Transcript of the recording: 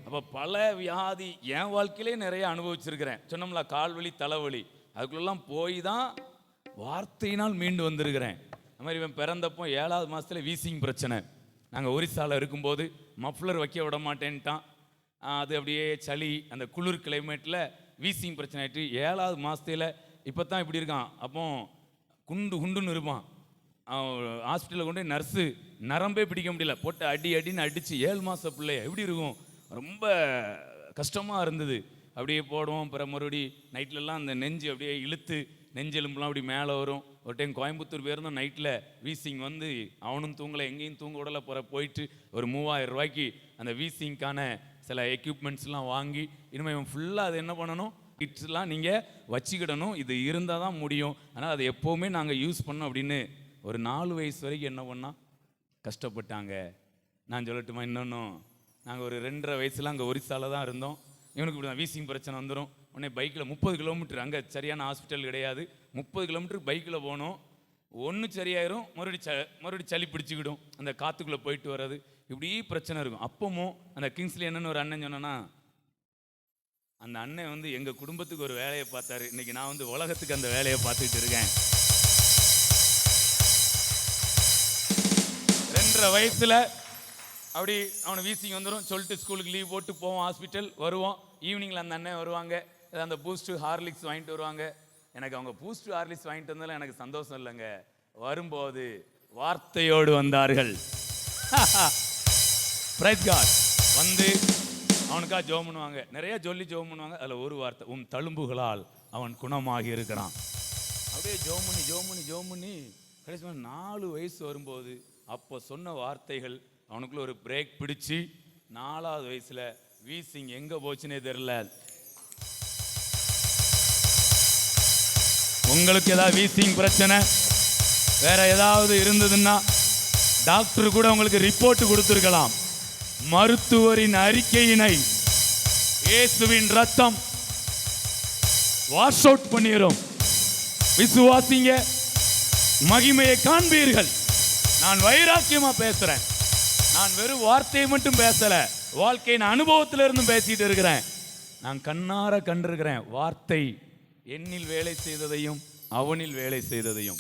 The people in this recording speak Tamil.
அப்போ பல வியாதி என் வாழ்க்கையிலே நிறைய அனுபவிச்சிருக்கிறேன். சொன்னோம்ல, கால்வலி தலைவலி அதுக்குள்ளெல்லாம் போய் தான் வார்த்தையினால் மீண்டு வந்திருக்கிறேன். அது மாதிரி இவன் பிறந்தப்போ 7வது மாதத்தில் வீசிங் பிரச்சனை. நாங்கள் ஒரிசாவில் இருக்கும்போது மஃப்ளர் வைக்க விட மாட்டேன்ட்டான். அது அப்படியே சளி, அந்த குளிர் கிளைமேட்டில் வீசிங் பிரச்சனை ஆகிட்டு 7வது மாதத்தில் இப்போ தான் இப்படி இருக்கான். அப்போ குண்டுன்னு இருப்பான். ஹாஸ்பிட்டலில் கொண்டு போய் நர்ஸு நரம்பே பிடிக்க முடியல, போட்டு அடின்னு அடித்து 7 மாத பிள்ளைய எப்படி இருக்கும், ரொம்ப கஷ்டமாக இருந்தது. அப்படியே போடுவோம். அப்புறம் மறுபடி நைட்லலாம் அந்த நெஞ்சு அப்படியே இழுத்து நெஞ்செலும்புலாம் அப்படி மேலே வரும். ஒரு டைம் கோயம்புத்தூர் போயிருந்தோம். நைட்டில் வீசிங் வந்து அவனும் தூங்கலை, எங்கேயும் தூங்க விடலை. போயிட்டு ஒரு 3000 ரூபாய்க்கு அந்த வீசிங்க்கான சில எக்யூப்மெண்ட்ஸ்லாம் வாங்கி இனிமேல் இவன் ஃபுல்லாக அது என்ன பண்ணணும், கிட்ஸ்லாம் நீங்கள் வச்சுக்கிடணும், இது இருந்தால் தான் முடியும். ஆனால் அதை எப்போவுமே நாங்கள் யூஸ் பண்ணோம் அப்படின்னு ஒரு 4 வயசு வரைக்கும் என்ன பண்ணால் கஷ்டப்பட்டாங்க. நான் சொல்லட்டுமா, இன்னொன்னும் நாங்கள் ஒரு 2.5 வயசுல அங்கே ஒரிசாவில் தான் இருந்தோம். இவனுக்கு இப்படி தான் வீசிங் பிரச்சனை வந்துடும். உடனே பைக்கில் 30 கிலோமீட்டர், அங்கே சரியான ஹாஸ்பிட்டல் கிடையாது, 30 கிலோமீட்டர் பைக்கில் போனோம். ஒன்று சரியாயிரும், மறுபடி சளி பிடிச்சிக்கிடும், அந்த காற்றுக்குள்ளே போயிட்டு வர்றது, இப்படி பிரச்சனை இருக்கும். அப்பவும் அந்த கிங்ஸ்லி என்னன்னு ஒரு அண்ணன் சொன்னேன்னா, அந்த அண்ணன் வந்து எங்கள் குடும்பத்துக்கு ஒரு வேலையை பார்த்தாரு. இன்னைக்கு நான் வந்து உலகத்துக்கு அந்த வேலையை பார்த்துக்கிட்டு இருக்கேன். 2.5 வயசுல அப்படி அவனை வீசிங் வந்துடும் சொல்லிட்டு ஸ்கூலுக்கு லீவ் போட்டு போவோம், ஹாஸ்பிட்டல் வருவோம். ஈவினிங்கில் அந்த அண்ணன் வருவாங்க, அந்த பூஸ்ட்டு ஹார்லிக்ஸ் வாங்கிட்டு வருவாங்க. எனக்கு அவங்க பூஸ்ட்டு ஹார்லிக்ஸ் வாங்கிட்டு வந்தாலும் எனக்கு சந்தோஷம் இல்லைங்க. வரும்போது வார்த்தையோடு வந்தார்கள். Praise God. வந்து அவனுக்காக ஜெபம் பண்ணுவாங்க, நிறைய ஜெபம் பண்ணுவாங்க. அதில் ஒரு வார்த்தை, உன் தழும்புகளால் அவன் குணமாகி இருக்கிறான். அப்படியே ஜெபம் பண்ணி கடைசி 4 வயசு வரும்போது அப்போ சொன்ன வார்த்தைகள் அவனுக்குள்ள ஒரு பிரேக் பிடிச்சி 4வது வயசுல வீசிங் எங்க போச்சுன்னே தெரியல. உங்களுக்கு ஏதாவது வீசிங் பிரச்சனை வேற ஏதாவது இருந்ததுன்னா டாக்டர் கூட உங்களுக்கு ரிப்போர்ட் கொடுத்திருக்கலாம். மருத்துவரின் அறிக்கையினை இயேசுவின் ரத்தம் வாஷ் அவுட் பண்ணிரும். விசுவாசிங்க, மகிமையை காண்பீர்கள். நான் வைராக்கியமா பேசுறேன். நான் வெறும் வார்த்தையை மட்டும் பேசல, வாழ்க்கையின் அனுபவத்தில இருந்தும் பேசிட்டு இருக்கிறேன். நான் கண்ணார கண்டிருக்கிறேன். வார்த்தை என்னில் வேலை செய்ததையும் அவனில் வேலை செய்ததையும்.